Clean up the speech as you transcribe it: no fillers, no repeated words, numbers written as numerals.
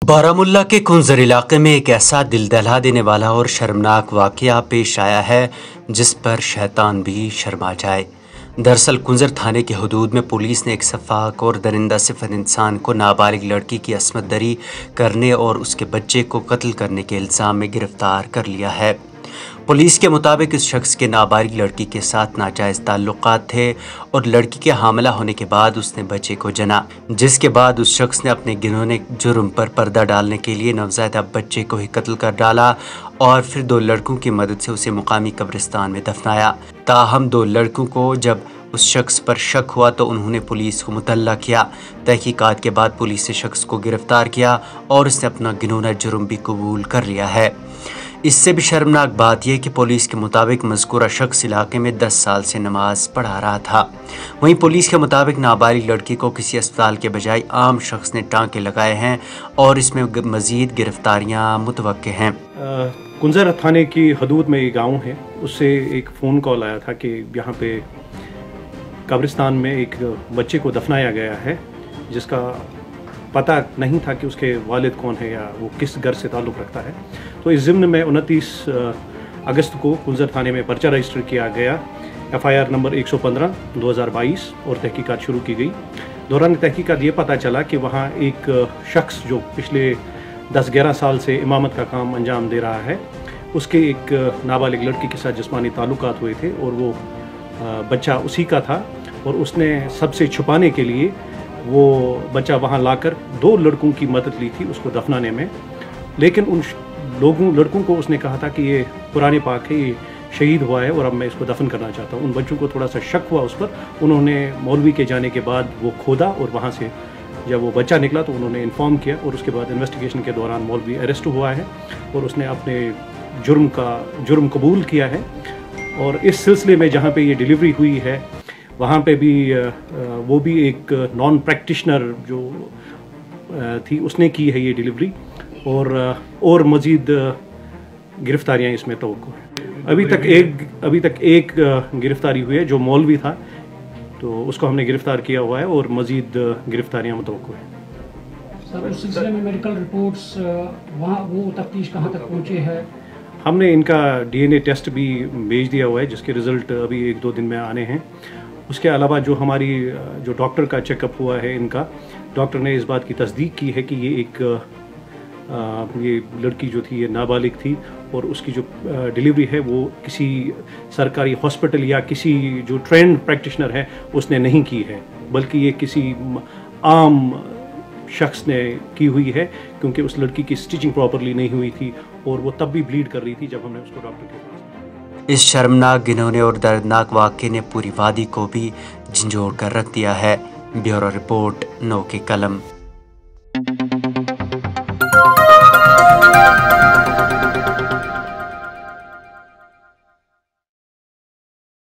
बारामुल्ला के कुंजर इलाके में एक ऐसा दिल दहला देने वाला और शर्मनाक वाक़या पेश आया है जिस पर शैतान भी शर्मा जाए। दरअसल कुंजर थाने के हदूद में पुलिस ने एक सफाक और दरिंदा सिफत इंसान को नाबालिग लड़की की अस्मत दरी करने और उसके बच्चे को कत्ल करने के इल्ज़ाम में गिरफ्तार कर लिया है। पुलिस के मुताबिक इस शख्स के नाबालिग लड़की के साथ नाजायज़ ताल्लुकात थे और लड़की के हामिला होने के बाद उसने बच्चे को जना, जिसके बाद उस शख्स ने अपने घिनौने जुर्म पर पर्दा डालने के लिए नवज़ायदा बच्चे को ही कत्ल कर डाला और फिर दो लड़कों की मदद से उसे मुकामी कब्रिस्तान में दफनाया। ताहम दो लड़कों को जब उस शख्स पर शक हुआ तो उन्होंने पुलिस को मुतल्ला किया। तहकीकात के बाद पुलिस ने शख्स को गिरफ्तार किया और उसने अपना घिनौना जुर्म भी कबूल कर लिया है। इससे भी शर्मनाक बात यह कि पुलिस के मुताबिक मज़कूरा शख्स इलाके में 10 साल से नमाज पढ़ा रहा था। वहीं पुलिस के मुताबिक नाबालिग लड़की को किसी अस्पताल के बजाय आम शख्स ने टाँके लगाए हैं और इसमें मज़ीद गिरफ्तारियां मुतवक्के हैं। कुंजर थाने की हदूद में एक गाँव है, उससे एक फ़ोन कॉल आया था कि यहाँ पे कब्रिस्तान में एक बच्चे को दफनाया गया है जिसका पता नहीं था कि उसके वालिद कौन है या वो किस घर से ताल्लुक़ रखता है। तो इस ज़िम्न में 29 अगस्त को कुंजर थाने में पर्चा रजिस्टर किया गया, FIR नंबर 115/2022 और तहकीकात शुरू की गई। दौरान तहकीकात ये पता चला कि वहाँ एक शख्स जो पिछले 10-11 साल से इमामत का काम अंजाम दे रहा है, उसके एक नाबालिग लड़की के साथ जिस्मानी ताल्लुकात हुए थे और वो बच्चा उसी का था और उसने सबसे छुपाने के लिए वो बच्चा वहाँ लाकर 2 लड़कों की मदद ली थी उसको दफनाने में। लेकिन उन लड़कों को उसने कहा था कि ये पुराने पाक है, ये शहीद हुआ है और अब मैं इसको दफन करना चाहता हूँ। उन बच्चों को थोड़ा सा शक हुआ उस पर, उन्होंने मौलवी के जाने के बाद वो खोदा और वहाँ से जब वो बच्चा निकला तो उन्होंने इन्फॉर्म किया और उसके बाद इन्वेस्टिगेशन के दौरान मौलवी अरेस्ट हुआ है और उसने अपने जुर्म कबूल किया है। और इस सिलसिले में जहाँ पे ये डिलीवरी हुई है वहाँ पे भी वो भी एक नॉन प्रैक्टिशनर जो थी उसने की है ये डिलीवरी और मज़ीद गिरफ्तारियाँ इसमें तवक्को है। अभी तक एक गिरफ्तारी हुई है जो मौलवी था, तो उसको हमने गिरफ्तार किया हुआ है और मज़ीद गिरफ्तारियाँ मुतवक्को है। सर उस सिलसिले में मेडिकल रिपोर्ट्स वहाँ वो तफ्तीश कहाँ तक पहुँचे है? हमने इनका DNA टेस्ट भी भेज दिया हुआ है जिसके रिज़ल्ट अभी 1-2 दिन में आने हैं। उसके अलावा जो डॉक्टर का चेकअप हुआ है, इनका डॉक्टर ने इस बात की तस्दीक की है कि ये लड़की जो थी ये नाबालिग थी और उसकी जो डिलीवरी है वो किसी सरकारी हॉस्पिटल या किसी जो ट्रेंड प्रैक्टिशनर है उसने नहीं की है, बल्कि ये किसी आम शख्स ने की हुई है, क्योंकि उस लड़की की स्टिचिंग प्रॉपरली नहीं हुई थी और वो तब भी ब्लीड कर रही थी जब हमने उसको डॉक्टर के पास। इस शर्मनाक, घिनौने और दर्दनाक वाक़े ने पूरी वादी को भी झंझोड़ कर रख दिया है। ब्यूरो रिपोर्ट, नौ के कलम।